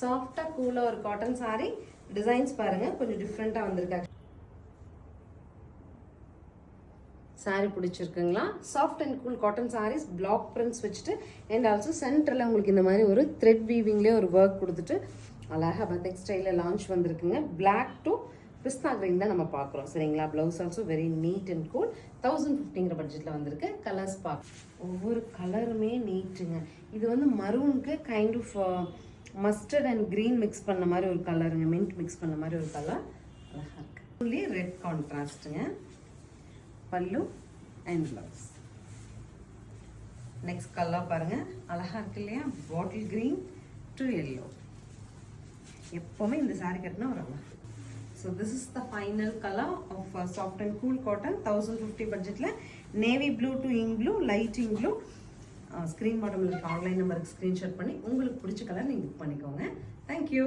சாஃப்டாக கூலாக ஒரு காட்டன் சாரீ. டிசைன்ஸ் பாருங்கள், கொஞ்சம் டிஃப்ரெண்ட்டாக வந்திருக்காங்க. சாரீ பிடிச்சிருக்குங்களா? Soft and cool cotton saris, block prints வச்சுட்டு அண்ட் ஆல்சோ சென்டரில் உங்களுக்கு இந்த மாதிரி ஒரு த்ரெட் வீவிங்லேயே ஒரு ஒர்க் கொடுத்துட்டு அழகாக பத்திக் ஸ்டைலில் லான்ச் வந்திருக்குங்க. பிளாக் டு பிஸ்தா கிரீன் தான் நம்ம பார்க்குறோம் சரிங்களா. Blouse also very neat and cool. 1050ங்கிற பட்ஜெட்டில் வந்திருக்கு. கலர்ஸ் பார்க்க ஒவ்வொரு கலருமே நீட்டுங்க. இது வந்து மரூனுக்கு kind of mustard and green mix பண்ண மாதிரி ஒரு கலருங்க. மின்ட் மிக்ஸ் பண்ண மாதிரி ஒரு கலர் அழகாக இருக்குது. ஃபுல்லி ரெட் கான்ட்ராஸ்ட்டுங்க. Pallu and blouse. Next colour பாருங்கள், அழகாக இருக்கு இல்லையா? Bottle green to yellow. எப்போவுமே இந்த சாரீ கட்டினா ஒரு அழகாக. So this is the final colour of soft and cool cotton. 1050 பட்ஜெட்டில் navy blue to ink blue, light ink blue. Screen பாட்டமில் இருக்க ஆன்லைன் நம்பருக்கு ஸ்க்ரீன்ஷாட் பண்ணி உங்களுக்கு பிடிச்ச கலர் நீங்கள் புக் பண்ணிக்கோங்க. தேங்க்யூ.